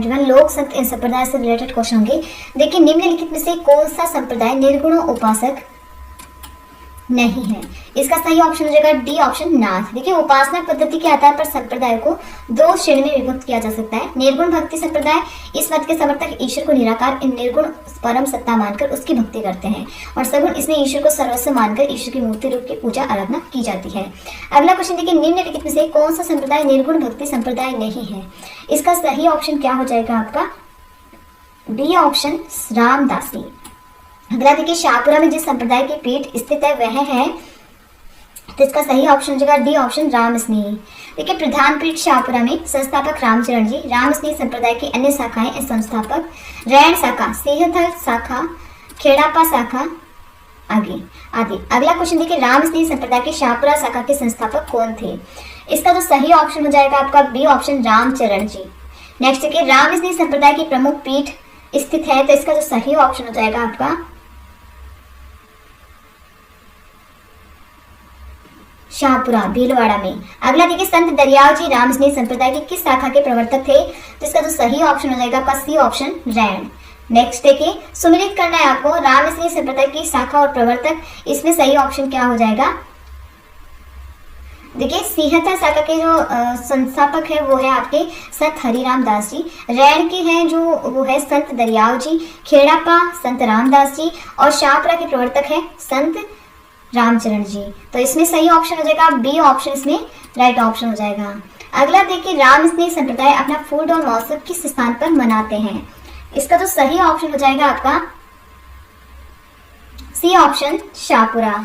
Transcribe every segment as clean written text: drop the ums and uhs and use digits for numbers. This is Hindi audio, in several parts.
एवरीवन, लोक संत संप्रदाय से रिलेटेड क्वेश्चन होंगे। देखिए, निम्नलिखित में से कौन सा संप्रदाय निर्गुण उपासक नहीं है? इसका सही ऑप्शन हो जाएगा डी ऑप्शन नाथ। देखिए, उपासना पद्धति के आधार पर संप्रदाय को दो श्रेणी में विभक्त किया जा सकता है। निर्गुण भक्ति संप्रदाय, इस मत के समर्थक ईश्वर को निराकार निर्गुण परम सत्ता मानकर उसकी भक्ति करते हैं, और सगुण, इसमें ईश्वर को सर्वस्व मानकर ईश्वर की मूर्ति रूप की पूजा आराधना की जाती है। अगला क्वेश्चन देखिए, निम्नलिखित में से कौन सा संप्रदाय निर्गुण भक्ति संप्रदाय नहीं है? इसका सही ऑप्शन क्या हो जाएगा आपका? D option Ramdasi. अगला देखिए, शाहपुरा में जिस संप्रदाय की पीठ स्थित है वह है, तो इसका सही ऑप्शन हो जाएगा डी ऑप्शन राम स्नेही। देखिए, प्रधान पीठ शाहपुरा में, संस्थापक रामचरण जी, राम स्नेही संप्रदाय की अन्य शाखाएं, संस्थापक रैण शाखा, सिंहथल शाखा, खेड़ापा शाखा आगे आदि। अगला क्वेश्चन देखिए, राम स्नेही संप्रदाय के शाहपुरा शाखा के संस्थापक कौन थे? इसका जो सही ऑप्शन हो जाएगा आपका बी ऑप्शन रामचरण जी। नेक्स्ट देखिए, राम स्नेही संप्रदाय की प्रमुख पीठ स्थित है, तो इसका जो सही ऑप्शन हो जाएगा आपका शाहपुरा भीलवाड़ा में। अगला देखिए, संत दरियाव जी राम स्नेही संप्रदाय के किस शाखा के प्रवर्तक थे? तो इसका जो सही ऑप्शन हो जाएगा आपका सी ऑप्शन रैण। नेक्स्ट देखिए, सुमिलित करना है आपको राम स्नेही संप्रदाय की शाखा और प्रवर्तक, इसमें सही ऑप्शन क्या हो जाएगा? देखिए, सिंहथा शाखा के जो संस्थापक है वो है आपके संत हरिराम दास जी, रैण के हैं जो वो है संत दरियाव जी, खेड़ापा संत रामदास जी, और शाहपुरा के प्रवर्तक है संत रामचरण जी। तो इसमें सही ऑप्शन हो जाएगा बी ऑप्शन, इसमें राइट ऑप्शन हो जाएगा। अगला देखिए, राम स्नेही संप्रदाय अपना फूल और महोत्सव किस स्थान पर मनाते हैं? इसका जो सही ऑप्शन हो जाएगा आपका सी ऑप्शन शाहपुरा।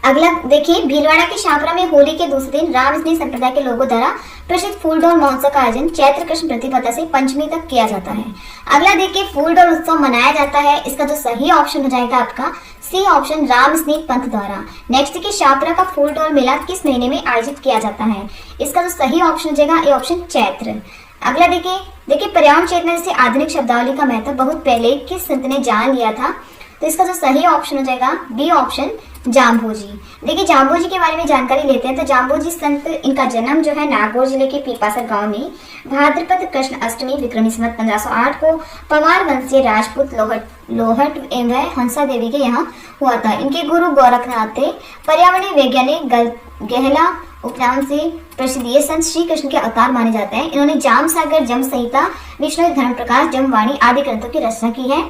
अगला देखिए, भीलवाड़ा के शाहपुरा में होली के दूसरे दिन राम स्नेही संप्रदाय के लोगों द्वारा प्रसिद्ध फूलडोल महोत्सव का आयोजन चैत्र कृष्ण प्रतिपदा से पंचमी तक किया जाता है। अगला देखिए, फूलडोल उत्सव मनाया जाता है, इसका जो सही ऑप्शन हो जाएगा आपका सी ऑप्शन राम स्नेही पंथ द्वारा। नेक्स्ट देखिए, शाहपुरा का फूलडोल मेला किस महीने में आयोजित किया जाता है? इसका जो सही ऑप्शन हो जाएगा ए ऑप्शन चैत्र। अगला देखिए, पर्यावरण चेतना से आधुनिक शब्दावली का महत्व बहुत पहले किस संत ने जान लिया था? तो इसका जो सही ऑप्शन हो जाएगा बी ऑप्शन जाम्बोजी। देखिए, जाम्बोजी के बारे में जानकारी लेते हैं। तो जाम्बोजी संत, इनका जन्म जो है नागौर जिले के पीपासर गांव में भाद्रपद कृष्ण अष्टमी विक्रमी संवत 1508 को पवार वंशीय राजपूत लोहट एवं हंसा देवी के यहाँ हुआ था। इनके गुरु गोरखनाथ थे। पर्यावरणीय वैज्ञानिक गहला उपनाम से प्रसिद्ध ये संत श्री कृष्ण के अवतार माने जाते हैं। इन्होंने जाम सागर, जम संहिता, विष्णु धर्म प्रकाश, जम वाणी आदि ग्रंथों की रचना की है।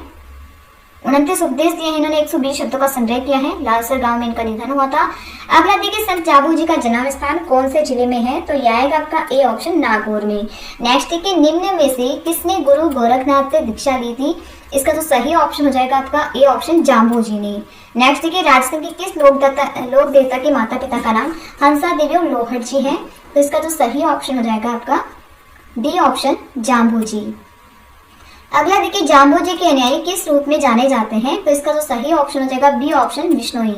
29 उपदेश दिए हैं इन्होंने, 120 शब्दों का संग्रह किया है। लालसर गांव में इनका निधन हुआ था। अगला देखिए, संत जाबू जी का जन्म स्थान कौन से जिले में है? तो यह आएगा आपका ए ऑप्शन नागौर में। नेक्स्ट देखिए, निम्न में से किसने गुरु गोरखनाथ से दीक्षा ली थी? इसका जो सही ऑप्शन हो जाएगा आपका ए ऑप्शन जाम्बू जी ने। नेक्स्ट देखिए, राजस्थान के किस लोक देवता के माता पिता का नाम हंसा देवी और लोहट जी है? तो इसका जो सही ऑप्शन हो जाएगा आपका डी ऑप्शन जाम्बू जी। अगला देखिए, जाम्बू जी के अनुयायी किस रूप में जाने जाते हैं? तो इसका जो सही ऑप्शन हो जाएगा बी ऑप्शन विष्णोई।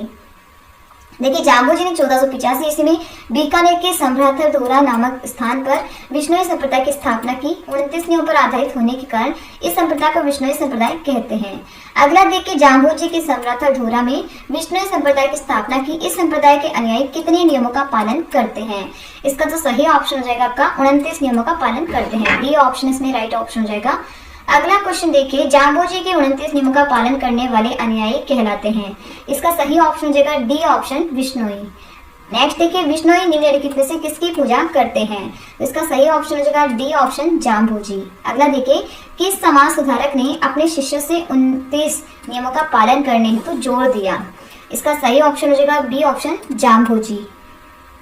देखिए, जाम्बू जी ने 1485 ईस्वी में बीकानेर के सम्राथल धोरा नामक स्थान पर विष्णोई संप्रदाय की स्थापना की। 29 नियमों पर आधारित होने के कारण इस संप्रदाय को विष्णोई संप्रदाय कहते हैं। अगला देखिए, जाम्बू जी के सम्राथल धोरा में विष्णोई संप्रदाय की स्थापना की। इस संप्रदाय के अनुयायी कितने नियमों का पालन करते हैं? इसका जो सही ऑप्शन हो जाएगा आपका 29 नियमों का पालन करते हैं। डी ऑप्शन इसमें राइट ऑप्शन हो जाएगा। अगला क्वेश्चन देखिए, जाम्बू जी के 29 नियमों का पालन करने वाले अनुयायी कहलाते हैं। इसका सही ऑप्शन हो जाएगा डी ऑप्शन विष्णोई। नेक्स्ट देखिए, विष्णोई निम्नलिखित में से किसकी पूजा करते हैं? इसका सही ऑप्शन हो जाएगा डी ऑप्शन जाम्बू जी। अगला देखिए, किस समाज सुधारक ने अपने शिष्यों से 29 नियमों का पालन करने हेतु जोर दिया? इसका सही ऑप्शन हो जाएगा बी ऑप्शन जाम्बू जी।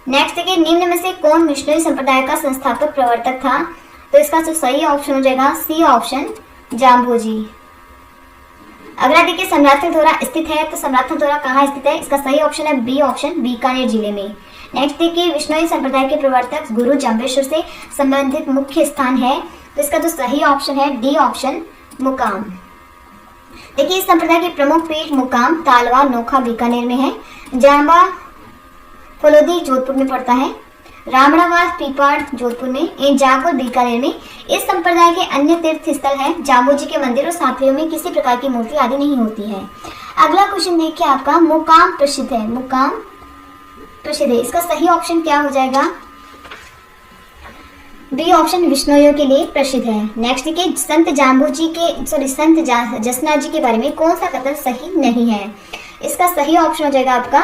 नेक्स्ट देखिए, निम्न में से कौन विष्णोई संप्रदाय का संस्थापक प्रवर्तक था? तो इसका जो सही ऑप्शन हो जाएगा सी ऑप्शन जाम्बू जी। अगला देखिए, सम्राथल धोरा स्थित है, तो सम्राथल धोरा कहाँ स्थित है? इसका सही ऑप्शन है बी ऑप्शन बीकानेर जिले में। नेक्स्ट देखिए, विष्णोई संप्रदाय के प्रवर्तक गुरु जम्बेश्वर से संबंधित मुख्य स्थान है, तो इसका जो सही ऑप्शन है डी ऑप्शन मुकाम। देखिए, इस संप्रदाय की प्रमुख पीठ मुकाम, तालवा, नोखा बीकानेर में है। जाम्बा फलोदी जोधपुर में पड़ता है। रामणावास पीपाड़ जोधपुर में, जागोर बीकानेर में। इस संप्रदाय के अन्य तीर्थ स्थल है जाम्बू जी के मंदिर और साथियों में किसी प्रकार की मूर्ति आदि नहीं होती है। अगला क्वेश्चन देखिए, आपका मुकाम प्रसिद्ध है, मुकाम प्रसिद्ध है, इसका सही ऑप्शन क्या हो जाएगा? बी ऑप्शन विष्णोइयों के लिए प्रसिद्ध है। नेक्स्ट देखिए संत जसनाथ जी के बारे में कौन सा कथन सही नहीं है। इसका सही ऑप्शन हो जाएगा आपका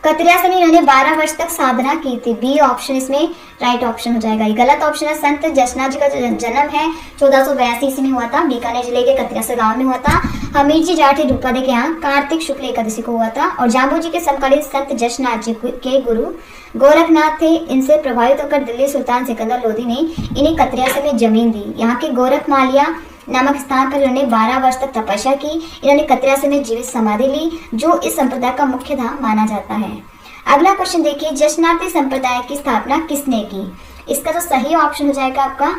कतरियासन में इन्होंने 12 वर्ष तक साधना की थी। बी ऑप्शन इसमें राइट ऑप्शन हो जाएगा। गलत ऑप्शन है संत जसनाथ जी का जन्म है 1482 ईस्वी में हुआ था, बीकानेर जिले के कतरियासन गांव में हुआ था। हमीरजी जाट द्रुपदे के यहाँ कार्तिक शुक्ल एकादशी को हुआ था। और जाम्बू जी के समकालीन संत जसनाथ जी के गुरु गोरखनाथ थे। इनसे प्रभावित होकर दिल्ली सुल्तान सिकंदर लोधी ने इन्हें कतरियासन में जमीन दी। यहाँ के गोरखमालिया नामक स्थान पर इन्होंने 12 वर्ष तक तपस्या की। इन्होंने कतरियासन में जीवित समाधि ली, जो इस संप्रदाय का मुख्य धाम माना जाता है। अगला क्वेश्चन देखिए जसनाती संप्रदाय की स्थापना किसने की। इसका तो सही ऑप्शन हो जाएगा आपका,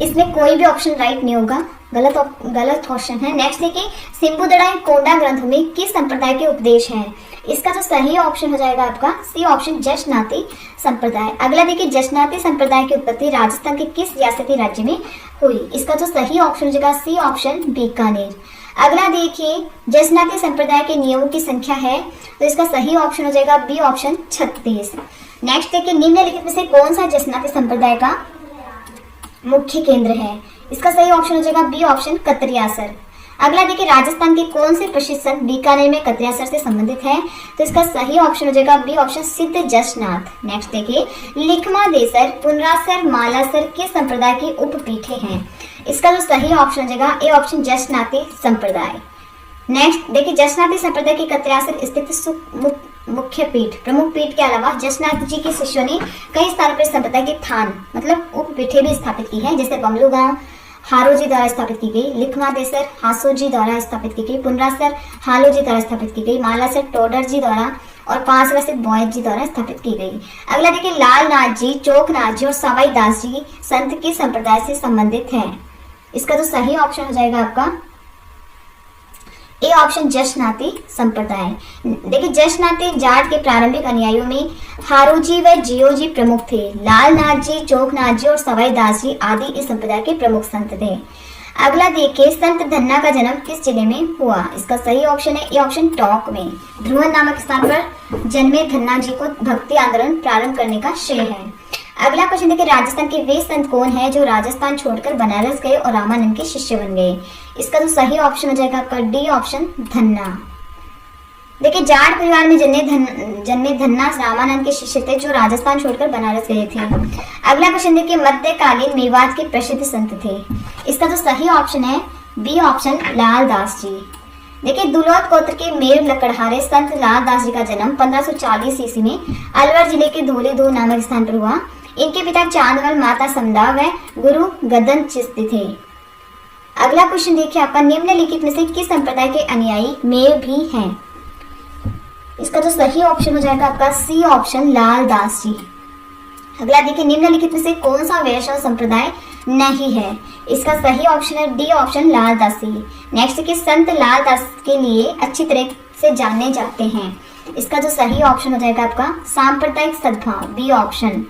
इसमें कोई भी ऑप्शन राइट नहीं होगा, गलत क्वेश्चन है। नेक्स्ट देखिए सिंबुदड़ा कोंडा ग्रंथ में किस संप्रदाय के उपदेश हैं। इसका जो सही ऑप्शन हो जाएगा आपका सी ऑप्शन जसनाती संप्रदाय। अगला देखिए जसनाती संप्रदाय की उत्पत्ति राजस्थान के किस रियासती राज्य में हुई। इसका जो सही ऑप्शन हो जाएगा सी ऑप्शन बीकानेर। अगला देखिए जसनाती संप्रदाय के नियमों की संख्या है, तो इसका सही ऑप्शन हो जाएगा बी ऑप्शन 36। नेक्स्ट देखिए निम्नलिखित में से कौन सा जसनाती संप्रदाय का मुख्य केंद्र है। इसका सही ऑप्शन हो जाएगा बी ऑप्शन कतरियासर। अगला देखिए राजस्थान के कौन से प्रसिद्ध संत बीकानेर में कतरियासर से संबंधित है, तो इसका सही ऑप्शन हो जाएगा बी ऑप्शन सिद्ध जसनाथ। नेक्स्ट देखिए लिखमा देसर पुनरासर मालासर किस संप्रदाय की उपपीठे हैं। इसका जो सही ऑप्शन हो जाएगा ए ऑप्शन जसनाती संप्रदाय। नेक्स्ट देखिए जसनाती संप्रदाय की कतरियासर स्थित मुख्य पीठ प्रमुख पीठ के अलावा जसनाथ जी के शिष्यों ने कई स्थानों पर संप्रदाय के थान मतलब उपपीठे भी स्थापित की है, जैसे बंगलू गांव हारोजी द्वारा स्थापित की गई, लिखमा देसर हासोजी द्वारा स्थापित की गई, पुनरासर हालोजी द्वारा स्थापित की गई, मालासर टोडर जी द्वारा और पांचवा से बोयत जी द्वारा स्थापित की गई। अगला देखिए लालनाथ जी, चोकनाथ जी और सवाई दास जी संत किस संप्रदाय से संबंधित है। इसका तो सही ऑप्शन हो जाएगा आपका ए ऑप्शन जसनाती संप्रदाय। देखिए जसनाती जाट के प्रारंभिक अनुयायियों में हारोजी व जियोजी प्रमुख थे। लालनाथ जी, चोकनाथ जी और सवाई दास जी आदि इस संप्रदाय के प्रमुख संत थे। अगला देखिए संत धन्ना का जन्म किस जिले में हुआ। इसका सही ऑप्शन है ए ऑप्शन टोंक में। ध्रुवन नामक स्थान पर जन्मे धन्ना जी को भक्ति आंदोलन प्रारंभ करने का श्रेय है। अगला क्वेश्चन देखिए राजस्थान के वे संत कौन है जो राजस्थान छोड़कर बनारस गए और रामानंद के शिष्य बन गए। इसका तो सही ऑप्शन हो जाएगा आपका डी ऑप्शन धन्ना। देखिए जाट परिवार में जन्मे धन्ना रामानंद के शिष्य थे जो राजस्थान छोड़कर बनारस गए थे। अगला क्वेश्चन देखिए मध्यकालीन मेवात के प्रसिद्ध संत थे। इसका तो सही ऑप्शन है बी ऑप्शन लाल दास जी। देखिए दुलौत गोत्र के मेर लकड़हारे संत लाल दास जी का जन्म 1540 ईस्वी में अलवर जिले के धोली दो नामक स्थान पर हुआ। इनके पिता चांदवल, माता समदा व गुरु गदन चिस्ती थे। अगला क्वेश्चन देखिए आपका निम्नलिखित में से किस संप्रदाय के अनुयायी मेव भी हैं। इसका जो सही ऑप्शन हो जाएगा आपका सी ऑप्शन लाल दास जी। अगला देखिए निम्नलिखित में से कौन सा वैष्णव संप्रदाय नहीं है। इसका सही ऑप्शन है डी ऑप्शन लाल दासी। नेक्स्ट देखिए संत लाल दास के लिए अच्छी तरह से जाने जाते हैं। इसका जो सही ऑप्शन हो जाएगा आपका सांप्रदायिक सद्भाव बी ऑप्शन।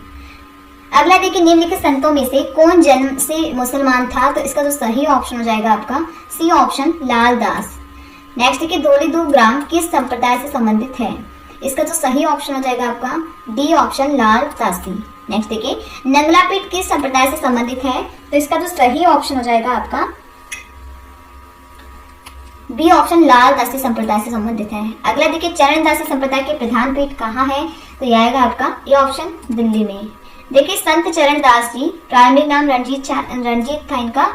अगला देखिए निम्नलिखित संतों में से कौन जन्म से मुसलमान था, तो इसका जो सही ऑप्शन हो जाएगा आपका C option Lal Das. Next देखिए धौलीदू ग्राम किस संप्रदाय से संबंधित है। इसका जो सही ऑप्शन हो जाएगा आपका डी ऑप्शन लाल दासी। नेक्स्ट देखिए नंगलापीठ किस संप्रदाय से संबंधित है, तो इसका जो सही ऑप्शन हो जाएगा आपका बी ऑप्शन लाल दासी संप्रदाय से संबंधित है। अगला देखिए चरणदासी संप्रदाय के प्रधान पीठ कहाँ है, तो यह आएगा आपका ये ऑप्शन दिल्ली में। देखिए संत चरणदास जी प्रारंभिक नाम रणजीत था इनका,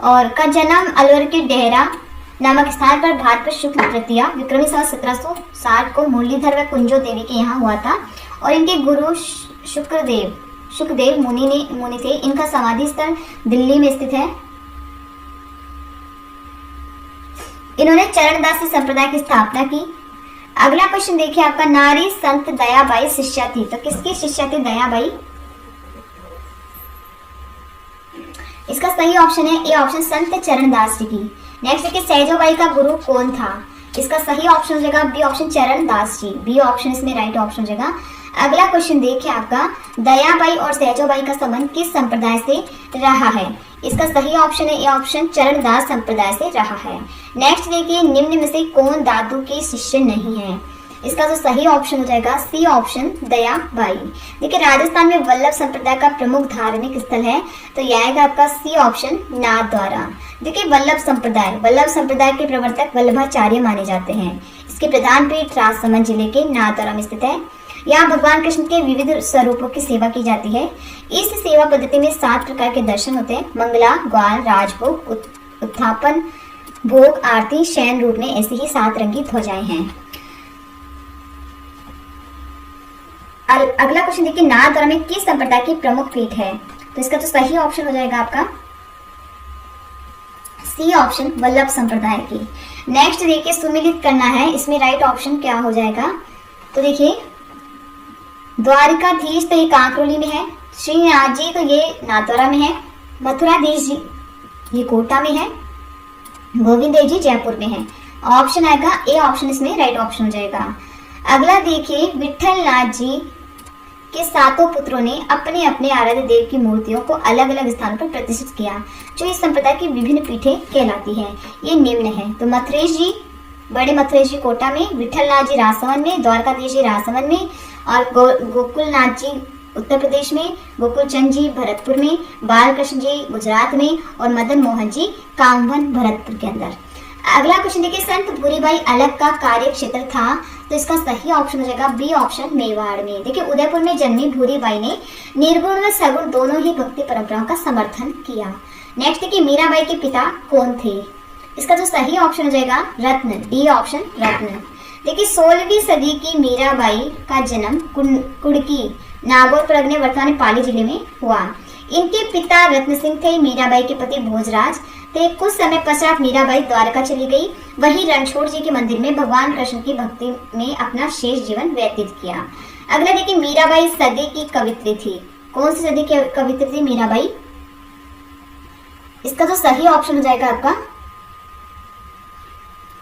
और का जन्म अलवर के डेहरा नामक स्थान पर भाद्रपद शुक्ल तृतीया विक्रमी संवत 1760 को मुरलीधर व कुंजो देवी के यहाँ हुआ था। और इनके गुरु शुकदेव मुनि थे। इनका समाधि स्थल दिल्ली में स्थित है। इन्होंने चरणदासी संप्रदाय की स्थापना की। अगला क्वेश्चन देखिए आपका नारी संत दयाबाई शिष्या थी, तो किसकी शिष्या थी दयाबाई। इसका सही ऑप्शन है ए ऑप्शन संत चरणदास जी की। नेक्स्ट देखिए सहजोबाई का गुरु कौन था। इसका सही ऑप्शन हो जाएगा बी ऑप्शन चरणदास जी। बी ऑप्शन इसमें राइट ऑप्शन हो जाएगा। अगला क्वेश्चन देखिए आपका दयाबाई और सहजोबाई का संबंध किस संप्रदाय से रहा है। इसका सही ऑप्शन है ए ऑप्शन चरणदास संप्रदाय से रहा है। नेक्स्ट देखिए निम्न में से कौन दादू के शिष्य नहीं है। इसका जो सही ऑप्शन हो जाएगा सी ऑप्शन दयाबाई। देखिए राजस्थान में वल्लभ संप्रदाय का प्रमुख धार्मिक स्थल है, तो यह आएगा आपका सी ऑप्शन नाथद्वारा। देखिए वल्लभ संप्रदाय के प्रवर्तक वल्लभाचार्य माने जाते हैं। इसके प्रधान पीठ राजसमंद जिले के नाथद्वारा में स्थित है। यहाँ भगवान कृष्ण के विविध स्वरूपों की सेवा की जाती है। इस सेवा पद्धति में 7 प्रकार के दर्शन होते हैं: मंगला, ग्वाल, राजभोग, उत्थापन, भोग, आरती, शयन रूप में ऐसी ही 7 रंगी ध्वजाएं हैं। अगला क्वेश्चन देखिए, नाथद्वारा में किस संप्रदाय की प्रमुख पीठ है? तो इसका तो सही ऑप्शन हो जाएगा आपका सी ऑप्शन वल्लभ संप्रदाय की। नेक्स्ट देखिए, सुमिलित करना है, इसमें राइट ऑप्शन क्या हो जाएगा? तो देखिए द्वारिकाधीश तो ये कांकरोली में है, श्रीनाथ जी तो ये नाथद्वारा में है, मथुराधीश जी ये कोटा में है, गोविंद देव जी जयपुर में है। ऑप्शन आएगा ए ऑप्शन इसमें राइट ऑप्शन हो जाएगा। अगला देखिए, विठल नाथ जी के 7 पुत्रों ने अपने अपने आराध्य देव की मूर्तियों को अलग अलग स्थानों पर प्रतिष्ठित किया, जो इस संप्रदाय की विभिन्न पीठें कहलाती हैं। ये निम्न है। तो मथुरेश जी, बड़े मथुरेश जी कोटा में, विठल नाथ जी राजसमंद में, द्वारकाधीश जी राजसमंद में, और गोकुल नाथ जी उत्तर प्रदेश में, गोकुल चंद जी भरतपुर में, बालकृष्ण जी गुजरात में, और मदन मोहन जी कामवन भरतपुर के अंदर। अगला क्वेश्चन देखिए, संत भूरीबाई अलग का कार्य क्षेत्र था, तो इसका सही ऑप्शन हो जाएगा बी ऑप्शन मेवाड़ में। देखिए उदयपुर में जन्मी भूरीबाई ने निर्गुण व सगुण दोनों ही भक्ति परंपराओं का समर्थन किया। नेक्स्ट देखिए, मीराबाई के पिता कौन थे? इसका जो सही ऑप्शन हो जाएगा रत्न, डी ऑप्शन रत्न। देखिए 16वीं सदी की मीराबाई का जन्म कुड़की नागौर प्रगने वर्तमान पाली जिले में हुआ। इनके पिता रत्न सिंह थे, मीराबाई के पति भोजराज थे। कुछ समय पश्चात मीराबाई द्वारका चली गई, वहीं रणछोड़ जी के मंदिर में भगवान कृष्ण की भक्ति में अपना शेष जीवन व्यतीत किया। अगला देखिए, मीराबाई सदी की कवित्री थी। कौन सी सदी की कवित्री थी मीराबाई? इसका जो सही ऑप्शन हो जाएगा आपका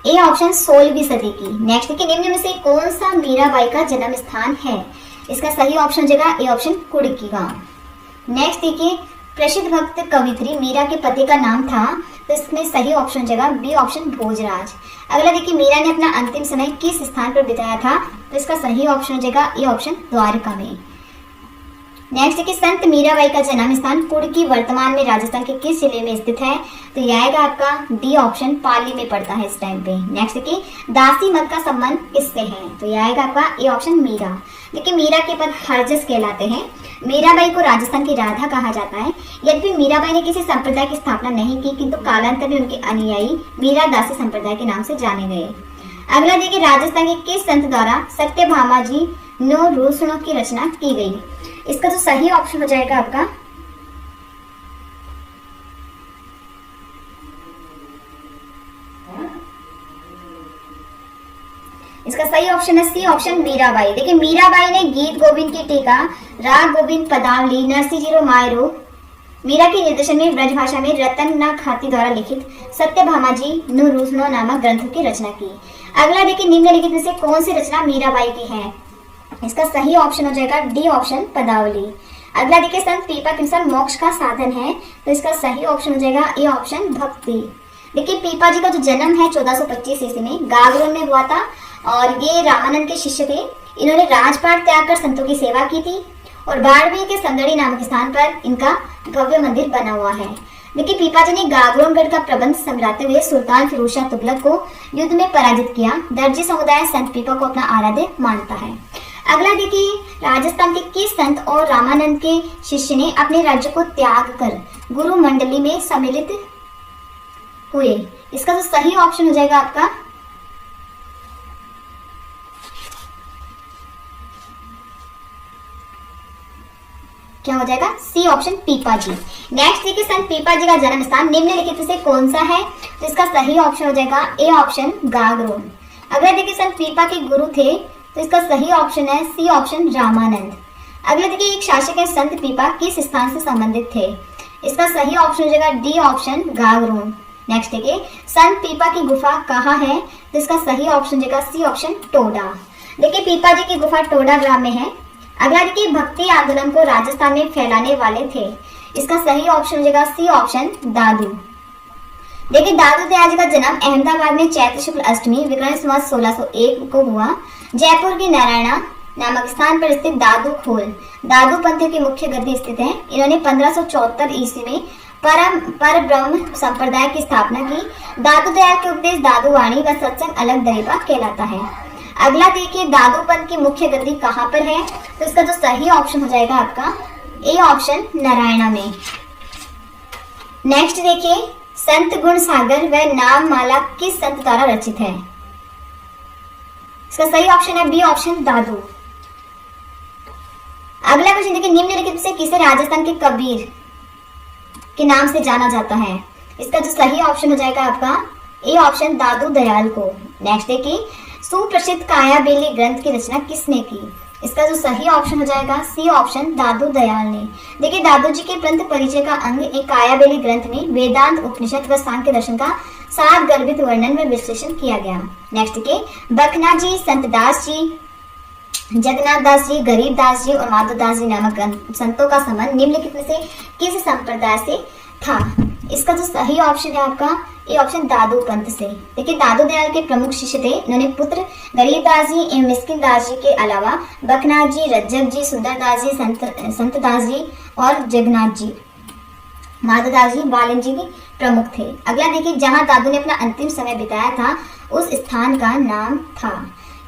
ए ऑप्शन 16वीं सदी की। नेक्स्ट देखिए, निम्न में से कौन सा मीराबाई का जन्म स्थान है? इसका सही ऑप्शन हो जाएगा ए ऑप्शन कुड़की गांव। नेक्स्ट देखिए, प्रसिद्ध भक्त कवित्री मीरा के पति का नाम था, तो इसमें सही ऑप्शन हो जाएगा बी ऑप्शन भोजराज। अगला देखिए, मीरा ने अपना अंतिम समय किस स्थान पर बिताया था? तो इसका सही ऑप्शन हो जाएगा ए ऑप्शन द्वारका में। नेक्स्ट देखिए, संत मीराबाई का जन्म स्थान कुड़की वर्तमान में राजस्थान के किस जिले में स्थित है? तो यह आएगा आपका डी ऑप्शन पाली में पड़ता है इस टाइम पे। नेक्स्ट देखिए, दासी मत का संबंध किससे है? तो यह आएगा आपका ए ऑप्शन मीरा। देखिए मीरा के पद हरजस कहलाते हैं। मीराबाई को राजस्थान की राधा कहा जाता है। यद्यपि मीराबाई ने किसी संप्रदाय की स्थापना नहीं की, किंतु कालांतर में उनके अनुयायी मीरा दासी संप्रदाय के नाम से जाने गए। अगला देखिए, राजस्थान के किस संत द्वारा सत्यभामा जी नो रूसणों की रचना की गई? इसका जो सही ऑप्शन हो जाएगा आपका इसका सही ऑप्शन है सी ऑप्शन मीराबाई। देखिए मीराबाई ने गीत गोविंद की टीका, राग गोविंद पदावली, नरसी जीरो मायरो, मीरा के निर्देशन में ब्रज भाषा में रतन न खाती द्वारा लिखित सत्यभामा जी नु रूसनो नामक ग्रंथों की रचना की। अगला देखिए, निम्नलिखित में से कौन सी रचना मीराबाई की है? इसका सही ऑप्शन हो जाएगा डी ऑप्शन पदावली। अगला देखिए, संत पीपा के अनुसार मोक्ष का साधन है, तो इसका सही ऑप्शन हो जाएगा ए ऑप्शन भक्ति। देखिए पीपा जी का जो जन्म है 1425 ईस्वी में गागरोन में हुआ था, और ये रामानंद के शिष्य थे। इन्होंने राजपाट त्याग कर संतों की सेवा की थी, और बाड़मेर के संदड़ी नामक स्थान पर इनका भव्य मंदिर बना हुआ है। देखिए पीपा जी ने गागरोनगढ़ का प्रबंध संभलाते हुए सुल्तान फिरोज शाह तुगलक को युद्ध में पराजित किया। दर्जी समुदाय संत पीपा को अपना आराध्य मानता है। अगला देखिए, राजस्थान के किस संत और रामानंद के शिष्य ने अपने राज्य को त्याग कर गुरु मंडली में सम्मिलित हुए? इसका जो सही ऑप्शन हो जाएगा आपका क्या हो जाएगा? सी ऑप्शन पीपा जी। नेक्स्ट देखिए, संत पीपा जी का जन्म स्थान निम्नलिखित में से कौन सा है? तो इसका सही ऑप्शन हो जाएगा ए ऑप्शन गागरोन। अगला देखिए, संत पीपा के गुरु थे, तो इसका सही ऑप्शन है सी ऑप्शन रामानंद। अगला देखिए, एक शासक है संत पीपा किस स्थान से संबंधित थे? इसका सही ऑप्शन हो जाएगा डी ऑप्शन गागरोन। नेक्स्ट देखिए, संत पीपा की गुफा कहाँ है? तो इसका सही ऑप्शन हो जाएगा सी ऑप्शन टोडा। देखिए पीपा जी की गुफा टोडा ग्राम में है। अगला देखिए, भक्ति आंदोलन को राजस्थान में फैलाने वाले थे। इसका सही ऑप्शन हो जाएगा सी ऑप्शन दादू। देखिए दादू दयाल जी का जन्म अहमदाबाद में चैत्र शुक्ल अष्टमी विक्रम संवत 1601 को हुआ। जयपुर के नारायणा नामक स्थान पर स्थित दादू खोल दादू पंथ की मुख्य गद्दी स्थित है। इन्होंने 1574 ईस्वी में पर ब्रह्म संप्रदाय की स्थापना की। दादू दयाल के उपदेश दादू वाणी व सत्संग अलग दरीबा कहलाता है। अगला देखिए, दादू पंथ की मुख्य गद्दी कहाँ पर है? तो इसका जो सही ऑप्शन हो जाएगा आपका ए ऑप्शन, नारायणा में। नेक्स्ट देखिए, संत गुण सागर व नाम माला किस संत द्वारा रचित है? इसका सही ऑप्शन है बी ऑप्शन, दादू। अगला क्वेश्चन देखिए, निम्नलिखित से किसे राजस्थान के कबीर के नाम से जाना जाता है? इसका जो सही ऑप्शन हो जाएगा आपका ए ऑप्शन, दादू दयाल को। नेक्स्ट देखिए, सुप्रसिद्ध काया बेली ग्रंथ की रचना किसने की? इसका जो सही ऑप्शन हो जाएगा सी ऑप्शन, दादू दयाल ने। देखिए, दादू जी के पंथ परिचय का अंग एक काया बेली ग्रंथ में वेदांत, उपनिषद व सांख्य दर्शन का सात गर्भित वर्णन व विश्लेषण किया गया। नेक्स्ट के बखना जी, संत दास जी, जगन्नाथ दास जी, गरीब दास जी और माधव दास जी नामक संतों का संबंध निम्नलिखित में से किस संप्रदाय से था? इसका जो सही ऑप्शन है आपका ए ऑप्शन, दादू पंथ से। देखिए, दादू दयाल के प्रमुख शिष्य थे। इन्होंने पुत्र गरीब दास जी एवं मिस्किन दास जी के अलावा बखनाथ जी, रज्जब जी, सुंदर दास जी, संत दास जी और जगन्नाथ जी, माधव दास जी, बालन जी भी प्रमुख थे। अगला देखिए, जहां दादू ने अपना अंतिम समय बिताया था उस स्थान का नाम था।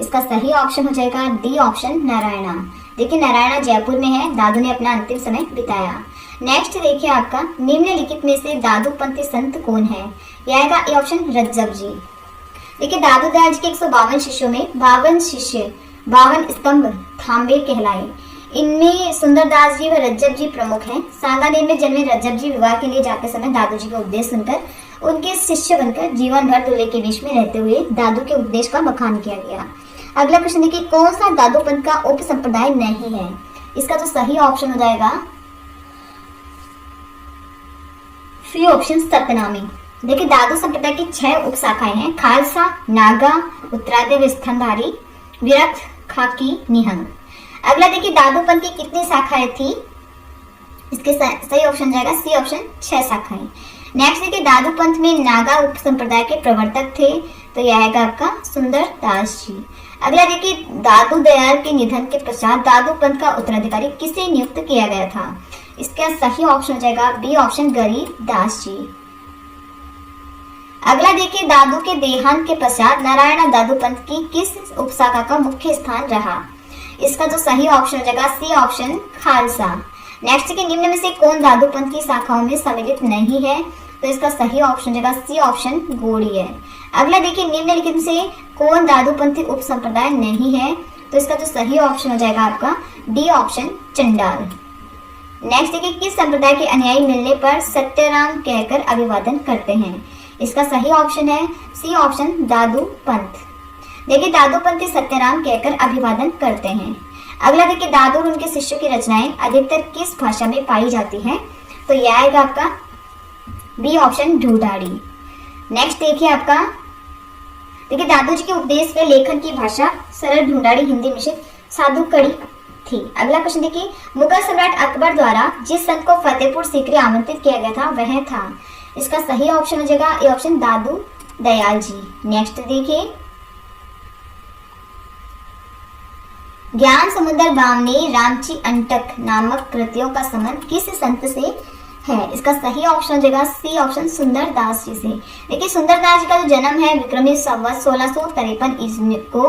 इसका सही ऑप्शन हो जाएगा डी ऑप्शन, नारायणा। देखिए, नारायणा जयपुर में है। दादू ने अपना अंतिम समय बिताया। नेक्स्ट देखिए, आपका निम्नलिखित में से दादू पंथी संत कौन है? यह आएगा ए ऑप्शन, रज्जब जी। देखिए, दादू दयाल जी के 152 शिष्यों में 52 शिष्य 52 स्तंभ थांबे कहलाए। इनमें सुंदरदास जी व रज्जब जी प्रमुख हैं। सांगानेर में जन्मे रज्जब जी विवाह के लिए जाते समय दादू जी का उपदेश सुनकर उनके शिष्य बनकर जीवन भर दूल्हे के बीच में रहते हुए दादू के उपदेश का बखान किया गया। अगला प्रश्न देखिए, कौन सा दादू पंथ का उप संप्रदाय नहीं है? इसका जो सही ऑप्शन हो जाएगा सी ऑप्शन, सतनामी। देखिए, दादू संप्रदाय की 6 उप शाखाएं हैं, खालसा, नागा, उत्तरादेव स्तनधारी, विरक्त, खाकी, निहंग। अगला देखिए, दादू पंथ की कितनी शाखाएं थी? इसके सही ऑप्शन जाएगा सी ऑप्शन, 6 शाखाएं। नेक्स्ट देखिए, दादू पंथ में नागा उप संप्रदाय के प्रवर्तक थे, तो यह आएगा आपका सुंदर दास जी। अगला देखिए, दादू दयाल के निधन के पश्चात दादू पंथ का उत्तराधिकारी किसे नियुक्त किया गया था? इसका सही ऑप्शन हो जाएगा बी ऑप्शन, गरीब दास जी। अगला देखिए, दादू के देहांत के पश्चात नारायणा दादू पंथ की किस उपशाखा का मुख्य स्थान रहा? इसका जो सही ऑप्शन हो जाएगा सी ऑप्शन, खालसा। नेक्स्ट के निम्न में से कौन दादू पंथ की शाखाओं में सम्मिलित नहीं है? तो इसका सही ऑप्शन हो जाएगा सी ऑप्शन, गोड़ी है। अगला देखिए, निम्नलिखित में से कौन दादू पंथी उप संप्रदाय नहीं है? तो इसका जो सही ऑप्शन हो जाएगा आपका डी ऑप्शन, चंडाल। नेक्स्ट देखिए, किस संप्रदाय के अनुयायी मिलने पर सत्यराम कहकर अभिवादन करते हैं? इसका सही ऑप्शन है सी ऑप्शन, दादू पंथ। देखिए, दादू पंथ सत्यराम कहकर अभिवादन करते हैं। अगला देखिए, दादू और उनके शिष्यों की रचनाएं अधिकतर किस भाषा में पाई जाती हैं? तो यह आएगा आपका बी ऑप्शन, ढूंढाड़ी। नेक्स्ट देखिए, आपका देखिए, दादू जी के उपदेश व लेखन की भाषा सरल ढूंढाड़ी हिंदी मिश्रित साधु कड़ी थी। अगला प्रश्न देखिए, मुगल सम्राट अकबर द्वारा जिस संत को फतेहपुर सीकरी आमंत्रित किया गया था वह था? इसका सही ऑप्शन हो जाएगा A option, Dadu Dayal ji. Next देखिए, ज्ञान समुद्र बावनी रामची अंटक नामक कृतियों का संबंध किस संत से है? इसका सही ऑप्शन हो जाएगा सी ऑप्शन, सुंदर दास जी से। देखिए, सुंदर दास जी का जो जन्म है विक्रमी संवत 1653 ईस्वी को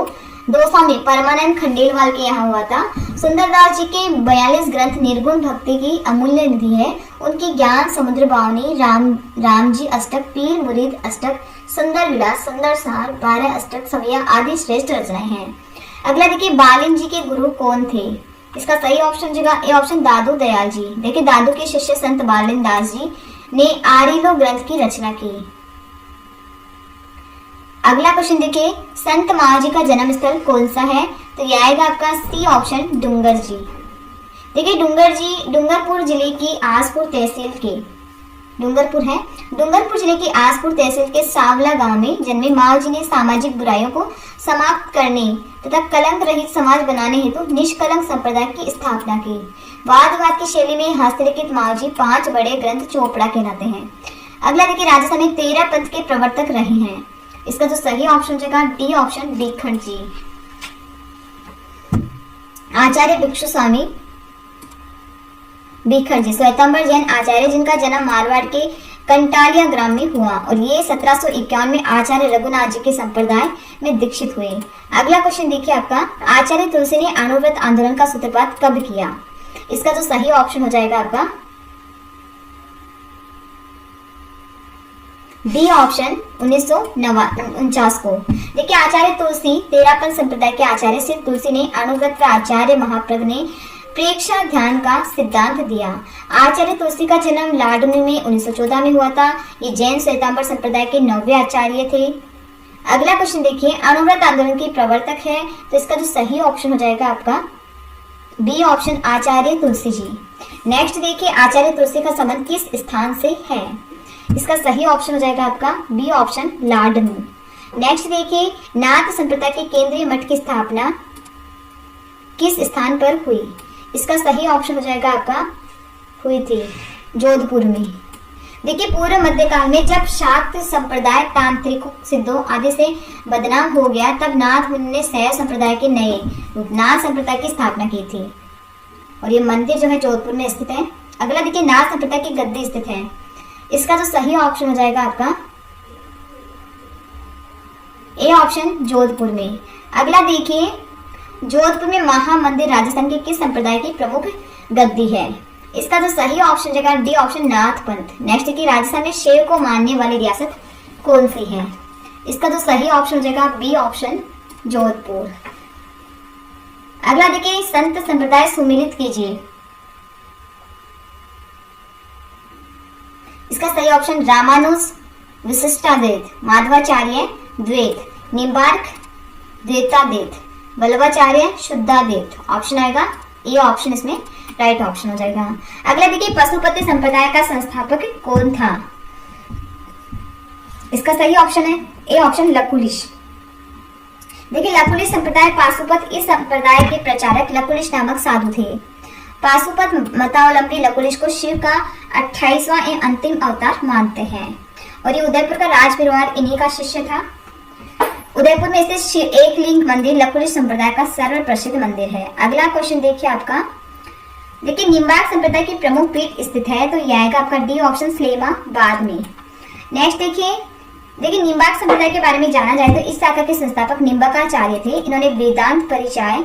दौसा में परमानंद खंडेलवाल के यहाँ हुआ था। सुंदरदास जी के 42 ग्रंथ निर्गुण भक्ति की अमूल्य निधि है। उनकी ज्ञान समुद्र बावनी, राम जी अष्टक, पीर मुरीद अष्टक, सुंदर विलास, सुंदर सार, 12 अष्टक सविया आदि श्रेष्ठ रचनाएं हैं। अगला देखिए, बालिन जी के गुरु कौन थे? इसका सही ऑप्शन जगह ए ऑप्शन, दादू दयाल जी। देखिए, दादू के शिष्य संत बालिन दास जी ने आरिलो ग्रंथ की रचना की। अगला क्वेश्चन देखिए, संत मावजी का जन्म स्थल कौन सा है? तो यह आएगा आपका सी ऑप्शन, डूंगर जी। देखिए, डूंगरपुर जिले की आसपुर तहसील के डूंगरपुर जिले की आसपुर तहसील के सावला गांव में जन्मे मावजी ने सामाजिक बुराइयों को समाप्त करने तथा कलंक रहित समाज बनाने हेतु निष्कलंक संप्रदाय की स्थापना की। वाद विवाद की शैली में हस्तलिखित मावजी 5 बड़े ग्रंथ चोपड़ा कहलाते हैं। अगला देखिए, राजस्थान में 13 पंथ के प्रवर्तक रहे हैं। इसका जो सही ऑप्शन जगह डी ऑप्शन, भीखंड जी। आचार्य भिक्षु स्वामी बीखर जी, श्वेतांबर जैन आचार्य जिनका जन्म मारवाड़ के कंटालिया ग्राम में हुआ और ये 1751 में आचार्य रघुनाथ जी के संप्रदाय में दीक्षित हुए। अगला क्वेश्चन देखिए आपका, आचार्य तुलसी ने अणुव्रत आंदोलन का सूत्रपात कब किया? इसका जो सही ऑप्शन हो जाएगा आपका बी ऑप्शन 1949 को। देखिए आचार्य तुलसी तेरापन संप्रदाय के आचार्य श्री तुलसी ने अणुव्रत आचार्य महाप्रज्ञ ने प्रेक्षा ध्यान का सिद्धांत दिया। आचार्य तुलसी का जन्म लाडनी में 1914 में हुआ था। ये जैन श्वेतांबर संप्रदाय के 9वें आचार्य थे। अगला क्वेश्चन देखिए, अणुव्रत आंदोलन के प्रवर्तक है, तो इसका जो सही ऑप्शन हो जाएगा आपका बी ऑप्शन आचार्य तुलसी जी। नेक्स्ट देखिए, आचार्य तुलसी का संबंध किस स्थान से है? इसका सही ऑप्शन हो जाएगा आपका बी ऑप्शन लाडनी। नेक्स्ट देखिए, नाथ संप्रदाय के केंद्रीय मठ की स्थापना किस स्थान पर हुई? इसका सही ऑप्शन हो जाएगा आपका हुई थी जोधपुर में। देखिए पूर्व मध्यकाल में जब शाक्त संप्रदाय तांत्रिकों सिद्धों आदि से बदनाम हो गया, तब नाथ मुनि ने शैव संप्रदाय के नए नाथ संप्रदाय की स्थापना की थी और ये मंदिर जो है जोधपुर में स्थित है। अगला देखिए, नाथ संप्रदाय की गद्दी स्थित है। इसका जो सही ऑप्शन हो जाएगा आपका ए ऑप्शन जोधपुर में। अगला देखिए, जोधपुर में महामंदिर राजस्थान के किस संप्रदाय की प्रमुख गद्दी है? इसका जो सही ऑप्शन जगह डी ऑप्शन नाथ पंथ। नेक्स्ट की राजस्थान में शैव को मानने वाली रियासत कौन सी है? इसका जो सही ऑप्शन जगह बी ऑप्शन जोधपुर। अगला देखिए, संत संप्रदाय सुमिलित कीजिए। इसका सही ऑप्शन रामानुज विशिष्टाद्वैत, माधवाचार्य द्वैत, निम्बार्क द्वैताद्वैत, वल्लभाचार्य शुद्धाद्वैत। ऑप्शन आएगा ए ऑप्शन इसमें राइट ऑप्शन हो जाएगा। अगला देखिए, पशुपति संप्रदाय का संस्थापक कौन था? इसका सही ऑप्शन है ए ऑप्शन लकुलिश। देखिए लकुलिश संप्रदाय पाशुपत, इस संप्रदाय के प्रचारक लकुलिश नामक साधु थे। पाशुपत मतावलंबी लकुलिश को शिव का 28वां एवं अंतिम अवतार मानते हैं और ये उदयपुर का राज परिवार इन्हीं का शिष्य था। उदयपुर में स्थित एक लिंग मंदिर लकुलिश संप्रदाय का सर्व प्रसिद्ध मंदिर है। अगला क्वेश्चन देखिए आपका, देखिए निम्बार्क संप्रदाय की प्रमुख पीठ स्थित है, तो यह आएगा आपका डी ऑप्शन इस्लामाबाद में। नेक्स्ट देखिए निम्बार्क संप्रदाय के बारे में जाना जाए तो इस शाखा के संस्थापक निम्बार्काचार्य थे। इन्होंने वेदांत परिचार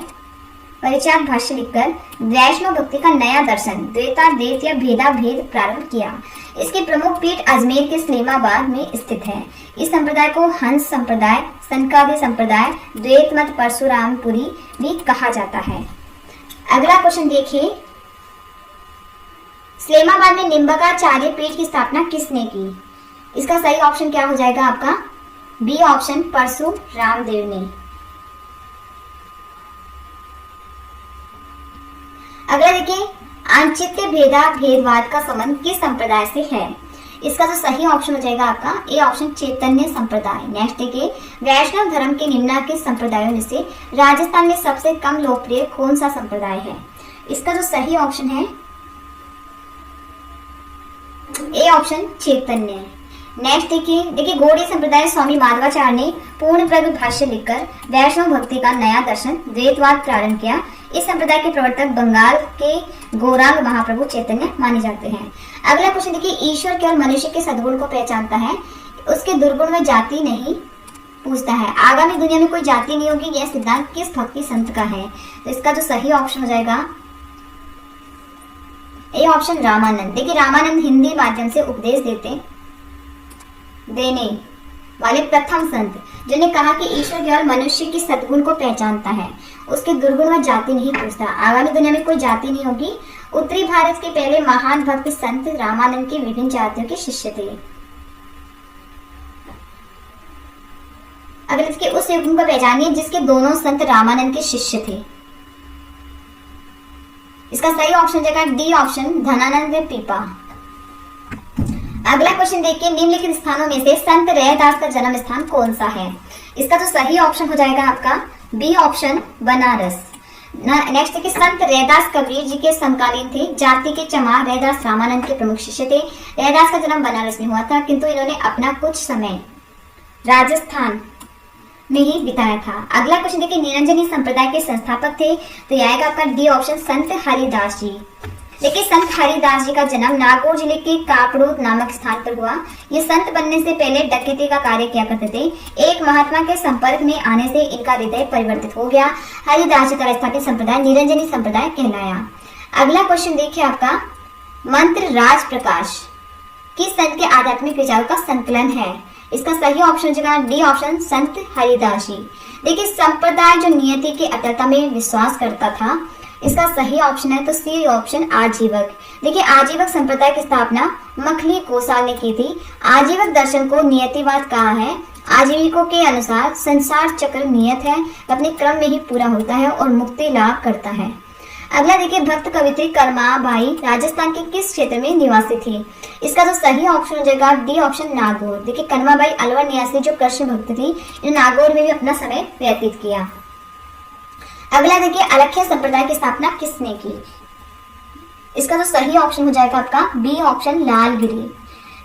भाष्य लिखकर वैष्णव भक्ति का नया दर्शन द्वैताद्वैत या भेदा भेद प्रारंभ किया। इसकी प्रमुख पीठ अजमेर के इस्लामाबाद में स्थित है। इस संप्रदाय को हंस संप्रदाय, सनकादि संप्रदाय, द्वैत मत परशुरामपुरी भी कहा जाता है। अगला क्वेश्चन देखिए, इस्लामाबाद में निम्बार्काचार्य पीठ की स्थापना किसने की? इसका सही ऑप्शन क्या हो जाएगा आपका बी ऑप्शन परशुराम देव ने। अगला देखिए, आंचित्य भेदा भेदवाद का संबंध किस संप्रदाय से है? इसका जो सही ऑप्शन हो जाएगा आपका ए ऑप्शन चैतन्य संप्रदाय। नेक्स्ट देखिए, वैष्णव धर्म के निम्नलिखित संप्रदायों में से राजस्थान में सबसे कम लोकप्रिय कौन सा संप्रदाय है? इसका जो सही ऑप्शन है ए ऑप्शन चैतन्य। नेक्स्ट देखिए गौड़ी संप्रदाय स्वामी माधवाचार्य ने पूर्ण प्रग भाष्य लिखकर वैष्णव भक्ति का नया दर्शन द्वैतवाद प्रारंभ किया। इस संप्रदाय के प्रवर्तक बंगाल के गौरांग महाप्रभु चैतन्य माने जाते हैं। अगला क्वेश्चन देखिए, ईश्वर केवल मनुष्य के सद्गुण को पहचानता है, उसके दुर्गुण में जाति नहीं पूछता है। आगामी दुनिया में कोई जाति नहीं होगी, यह सिद्धांत किस भक्ति संत का है? तो इसका जो सही ऑप्शन हो जाएगा ए ऑप्शन रामानंद। देखिए रामानंद हिंदी माध्यम से उपदेश देने वाले प्रथम संत जिन्हें कहा कि ईश्वर केवल मनुष्य की सद्गुण को पहचानता है, उसके दुर्गुण व जाति नहीं पूछता। आगामी दुनिया में कोई जाति नहीं होगी। उत्तरी भारत के पहले महान भक्त संत रामानंद के विभिन्न जातियों के शिष्य थे। अगले इसके उस युग को पहचानिए जिसके दोनों संत रामानंद के शिष्य थे। इसका सही ऑप्शन देगा डी ऑप्शन धनानंद पीपा। अगला क्वेश्चन देखिए, निम्नलिखित स्थानों में से संत रैदास का जन्म स्थान कौन सा है? इसका जो सही ऑप्शन हो जाएगा आपका बी ऑप्शन बनारस। नेक्स्ट देखिए, संत रैदास कबीर जी के समकालीन थे। जाति के चमार रैदास रामानंद के प्रमुख शिष्य थे। रैदास का जन्म बनारस में हुआ था, किंतु इन्होंने अपना कुछ समय राजस्थान में ही बिताया था। अगला क्वेश्चन देखिए, निरंजनी संप्रदाय के संस्थापक थे, तो यह आएगा आपका डी ऑप्शन, संत हरिदास जी। देखिए संत हरिदास जी का जन्म नागौर जिले के कापड़ोद नामक स्थान पर हुआ। ये संत बनने से पहले डकैती का कार्य किया करते थे। एक महात्मा के संपर्क में आने से इनका हृदय परिवर्तित हो गया। हरिदास जी द्वारा स्थापित संप्रदाय निरंजनी संप्रदाय कहलाया। अगला क्वेश्चन देखिए आपका, मंत्र राज प्रकाश किस संत के आध्यात्मिक विचारों का संकलन है? इसका सही ऑप्शन हो जाएगा डी ऑप्शन, संत हरिदास जी। देखिए संप्रदाय जो नियति की अटलता में विश्वास करता था, इसका सही ऑप्शन है तो सी ऑप्शन, आजीवक। देखिए आजीवक संप्रदाय की स्थापना मखली कोसाल ने की थी। आजीवक दर्शन को नियतिवाद कहा है। आजीविकों के अनुसार संसार चक्र नियत है, अपने क्रम में ही पूरा होता है और मुक्ति लाभ करता है। अगला देखिए, भक्त कवित्री करमाबाई राजस्थान के किस क्षेत्र में निवासी थी? इसका जो सही ऑप्शन हो जाएगा डी ऑप्शन, नागौर। देखिए करमाबाई अलवर निवासी जो कृष्ण भक्त थी, इन्होंने नागौर में भी अपना समय व्यतीत किया। अगला देखिए, अलख्य संप्रदाय की स्थापना किसने की? इसका जो सही ऑप्शन हो जाएगा आपका बी ऑप्शन, लालगिरी।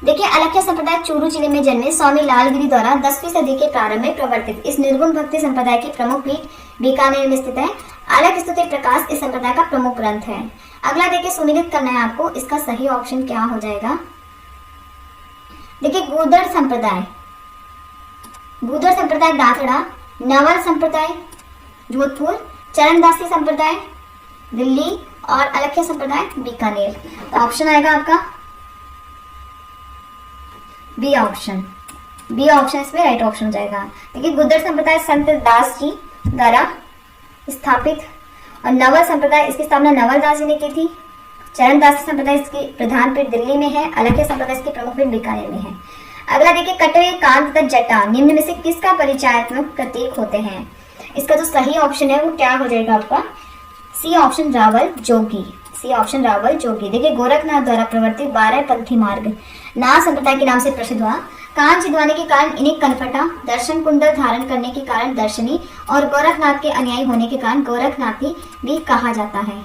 देखिए अलख्य संप्रदाय चूरू जिले में जन्मे स्वामी लालगिरी द्वारा 10वीं सदी के प्रारंभ में प्रवर्तित इस निर्गुण भक्ति संप्रदाय की प्रमुख पीठ बीकानेर में स्थित है। अलख स्तुति प्रकाश इस संप्रदाय का प्रमुख ग्रंथ है। अगला देखिए, सुनिश्चित करना है आपको, इसका सही ऑप्शन क्या हो जाएगा? देखिए गूदड़ संप्रदाय, गूदड़ संप्रदाय दाथड़ा, नवल संप्रदाय जोधपुर, चरणदासी संप्रदाय दिल्ली और अलख्य संप्रदाय बीकानेर। तो ऑप्शन आएगा आपका बी ऑप्शन। बी ऑप्शन इसमें राइट ऑप्शन हो जाएगा। देखिए गुदड़ संप्रदाय संत दास जी द्वारा स्थापित और नवल संप्रदाय इसकी स्थापना नवल दास जी ने की थी। चरणदासी संप्रदाय इसकी प्रधान पीठ दिल्ली में है। अलख्य संप्रदाय इसकी प्रमुख पीठ बीकानेर में है। अगला देखिए, कटवे कांत तथा जटा निम्न में से किसका परिचयात्मक प्रतीक होते हैं? इसका जो सही ऑप्शन है वो क्या हो जाएगा आपका? सी ऑप्शन, रावल जोगी। सी ऑप्शन, रावल जोगी। देखिए गोरखनाथ द्वारा प्रवर्तित 12 पंथी मार्ग नाथ संप्रदाय के नाम से प्रसिद्ध हुआ। कान छिदवाने के कारण इन्हें कनफटा, दर्शन कुंडल धारण करने के कारण दर्शनी और गोरखनाथ के अनुयायी होने के कारण गोरखनाथी भी कहा जाता है।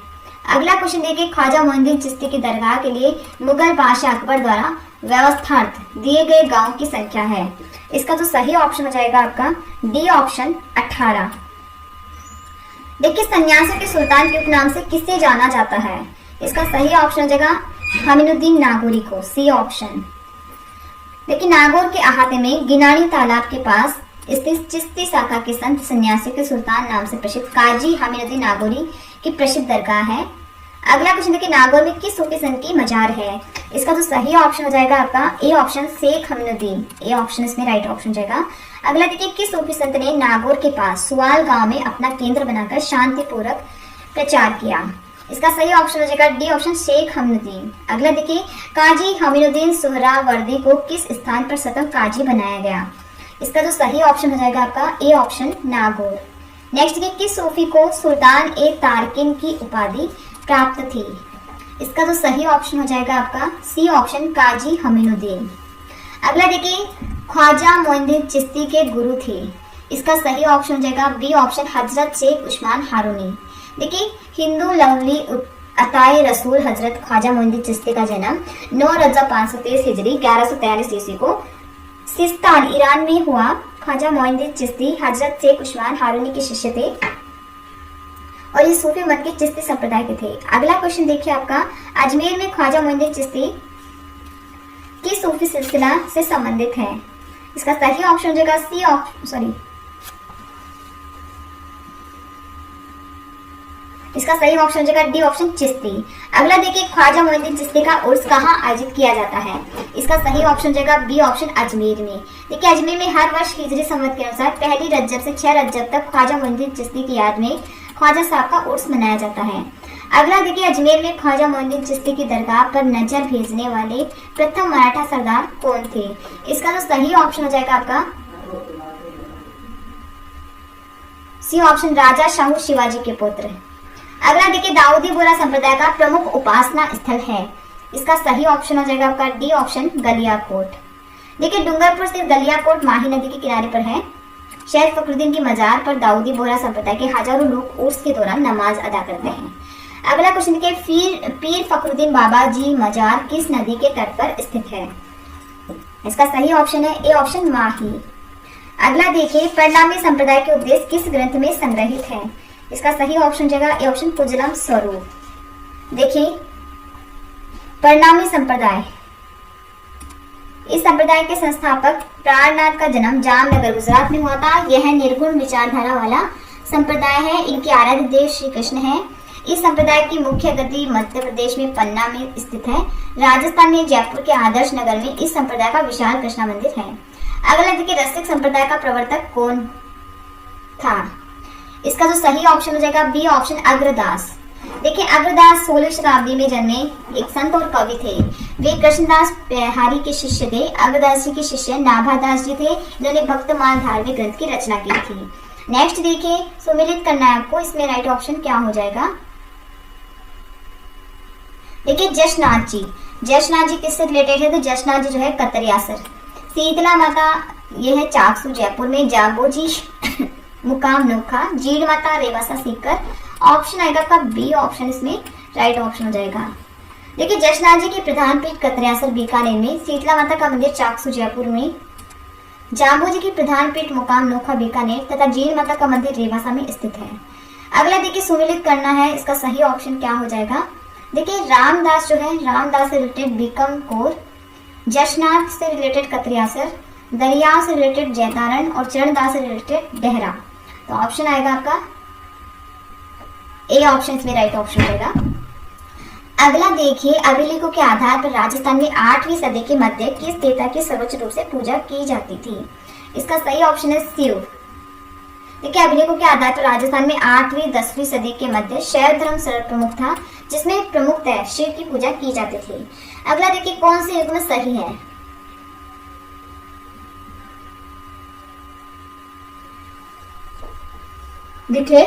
अगला क्वेश्चन देखिए, ख्वाजा मोइनुद्दीन चिश्ती की दरगाह के लिए मुगल बादशाह अकबर द्वारा व्यवस्थार्थ दिए गए गांव की संख्या है। इसका जो सही ऑप्शन हो जाएगा आपका डी ऑप्शन, 18। देखिए सन्यासियों के सुल्तान के उपनाम से किसे जाना जाता है? इसका सही ऑप्शन हो जाएगा हमीनुद्दीन नागौरी को, सी ऑप्शन। देखिए नागौर के अहाते में गिनानी तालाब के पास स्थित चिश्ती शाखा के संत सन्यासियों के सुल्तान नाम से प्रसिद्ध काजी हमीनुद्दीन नागौरी की प्रसिद्ध दरगाह है। अगला क्वेश्चन देखिए, नागौर में किस सूफी संत की मजार है? इसका जो सही ऑप्शन हो जाएगा आपका A option, Shaikh Haminuddin. A option इसमें राइट ऑप्शन हो जाएगा। अगला देखिए, किस सूफी संत ने नागौर के पास सुवाल गांव में अपना केंद्र बनाकर शांतिपूर्वक प्रचार किया? इसका सही ऑप्शन हो जाएगा डी ऑप्शन, शेख हमीनुद्दीन। अगला देखिए, काजी हमीनुद्दीन सुहरावर्दी को किस स्थान पर स्वतंत्र काजी बनाया गया? इसका जो सही ऑप्शन हो जाएगा आपका ए ऑप्शन, नागौर। नेक्स्ट देखिए, किस सूफी को सुल्तान ए तारकिन की उपाधि प्राप्त थी? इसका जो सही ऑप्शन हो जाएगा आपका सी ऑप्शन, काजी हमीनुद्दीन। अगला देखिए, ख्वाजा मोइनुद्दीन चिश्ती के गुरु थे। इसका सही ऑप्शन हो जाएगा बी ऑप्शन, हजरत शेख उस्मान हारूनी। देखिए हिंदू लवली अताए रसूल हजरत ख्वाजा मोइनुद्दीन चिश्ती का जन्म 9 रजब 523 हिजरी 1143 ईस्वी को सिस्तान ईरान में हुआ। ख्वाजा मोइनुद्दीन चिश्ती हजरत शेख उस्मान हारूनी के शिष्य थे और ये सूफी मत के चिश्ती संप्रदाय के थे। अगला क्वेश्चन देखिए आपका, अजमेर में ख्वाजा मोइनुद्दीन चिश्ती किस सूफी सिलसिला से संबंधित है? इसका सही ऑप्शन हो जाएगा सी ऑप्शन, इसका सही ऑप्शन हो जाएगा डी ऑप्शन, चिश्ती। अगला देखिए, ख्वाजा मोइनुद्दीन चिश्ती का उर्स कहाँ आयोजित किया जाता है? इसका सही ऑप्शन हो जाएगा बी ऑप्शन, अजमेर में। देखिए अजमेर में हर वर्ष हिजरी संवत के अनुसार 1 रजब से 6 रजब तक ख्वाजा मोइनुद्दीन चिश्ती की याद में ख्वाजा साहब का उर्स मनाया जाता है। अगला देखिए, अजमेर में ख्वाजा मोइनुद्दीन चिश्ती की दरगाह पर नजर भेजने वाले प्रथम मराठा सरदार कौन थे? इसका जो सही ऑप्शन हो जाएगा आपका सी ऑप्शन, राजा शाहू शिवाजी के पुत्र। अगला देखिए, दाऊदी बोहरा संप्रदाय का प्रमुख उपासना स्थल है। इसका सही ऑप्शन हो जाएगा आपका डी ऑप्शन, गलियाकोट। देखिए डूंगरपुर से गलियाकोट माही नदी के किनारे पर है। शेख फखरुद्दीन की मजार पर दाऊदी बोहरा संप्रदाय के हजारों लोग उर्स के दौरान नमाज अदा करते हैं। अगला क्वेश्चन देखिए, पीर फखरुद्दीन बाबा जी मजार किस नदी के तट पर स्थित है? इसका सही ऑप्शन है ए ऑप्शन, माही। अगला देखिए, परिणामी संप्रदाय के उपदेश किस ग्रंथ में संग्रहित है? इसका सही ऑप्शन जाएगा ए ऑप्शन, कुजलम स्वरूप। देखिए, परिणामी संप्रदाय, इस संप्रदाय के संस्थापक प्राणनाथ का जन्म जामनगर गुजरात में हुआ था। यह निर्गुण विचारधारा वाला संप्रदाय है। इनके आराध्य देव श्री कृष्ण है। इस संप्रदाय की मुख्य गति मध्य प्रदेश में पन्ना में स्थित है। राजस्थान में जयपुर के आदर्श नगर में इस संप्रदाय का विशाल कृष्णा मंदिर है। अगला देखिए, रसिक संप्रदाय का प्रवर्तक कौन था? इसका जो सही ऑप्शन हो जाएगा बी ऑप्शन, अग्रदास। देखिए, अग्रदास 16वीं शताब्दी में जन्मे एक संत और कवि थे। वे कृष्णदास बिहारी के शिष्य थे। अग्रदास जी के शिष्य नाभादास जी थे। इन्होंने भक्तमाल धार्मिक ग्रंथ की रचना की थी। नेक्स्ट देखिए, सुमिलित करना है आपको। इसमें राइट ऑप्शन क्या हो जाएगा? देखिए, जशनाथ जी, जशनाथ जी किससे रिलेटेड है? तो जशनाथ जी जो है कतरियासर। शीतला माता, ये है चाकसू जयपुर में। जाम्बो जी मुकाम नोखा। जीड़ माता रेवासा सीकर। ऑप्शन आएगा का बी ऑप्शन, इसमें राइट ऑप्शन हो जाएगा। देखिए, जशनाथ जी की प्रधान पीठ कतरियासर बीकानेर में। शीतला माता का मंदिर चाकसू जयपुर में। जाम्बो जी की प्रधान पीठ मुकाम नोखा बीकानेर तथा जीड़ माता का मंदिर रेवासा में स्थित है। अगला देखिए, सुमिलित करना है। इसका सही ऑप्शन क्या हो जाएगा? देखिए, रामदास जो है, रामदास से रिलेटेड बीकमकोर, जशनाथ से रिलेटेड कतरियासर, दरिया से रिलेटेड जैतारण और चरणदास से रिलेटेड डेहरा। तो ऑप्शन आएगा आपका ए ऑप्शन, इसमें राइट ऑप्शन रहेगा। अगला देखिए, अभिलेखों के आधार पर राजस्थान में 8वीं सदी के मध्य किस देवता की सर्वोच्च रूप से पूजा की जाती थी? इसका सही ऑप्शन है शिव। देखिए, अभिलेखों के आधार पर राजस्थान में 8वीं 10वीं सदी के मध्य शैव धर्म सर्वप्रमुख था, जिसमें प्रमुख शिव की पूजा की जाती थी। अगला देखिए, कौन से युग में सही है? देखिए,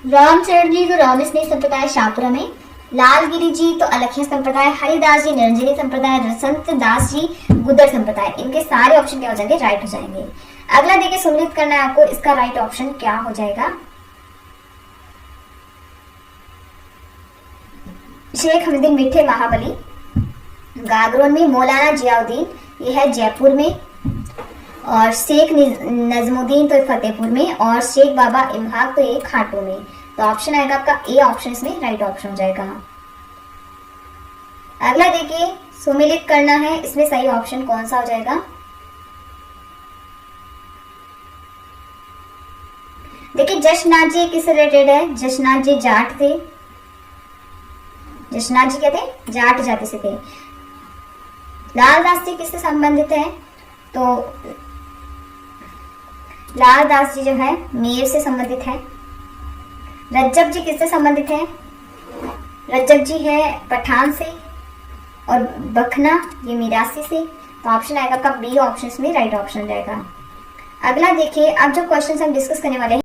रामचरण जी तो रामस्नेह संप्रदाय शाहपुरा में, लालगिरी जी तो अलखिया संप्रदाय, हरिदास जी निरंजनी संप्रदाय, संत दास जी गुदर संप्रदाय। इनके सारे ऑप्शन क्या हो जाएंगे? राइट हो जाएंगे। अगला देखिए, सुमिलित करना है आपको। इसका राइट ऑप्शन क्या हो जाएगा? शेख हमदीन मिठे महाबली गागरोन में, मौलाना जियाउद्दीन ये है जयपुर में, और शेख नजमुद्दीन तो फतेहपुर में, और शेख बाबा इमहाक तो ये खाटू में। तो ऑप्शन आएगा आपका ए ऑप्शन, इसमें राइट ऑप्शन हो जाएगा। अगला देखिए, सुमिलित करना है। इसमें सही ऑप्शन कौन सा हो जाएगा? देखिए, जशनाथ जी किससे रिलेटेड है? जशनाथ जी जाट थे। जशनाथ जी क्या थे? जाट जाति से थे। लालदास जी किससे संबंधित है? तो लालदास जी जो है मेर से संबंधित है। रज्जब जी किससे संबंधित है? रज्जब जी है पठान से, और बखना ये मिरासी से। तो ऑप्शन आएगा का बी ऑप्शन, में राइट ऑप्शन रहेगा। अगला देखिए, अब जो क्वेश्चन हम डिस्कस करने वाले हैं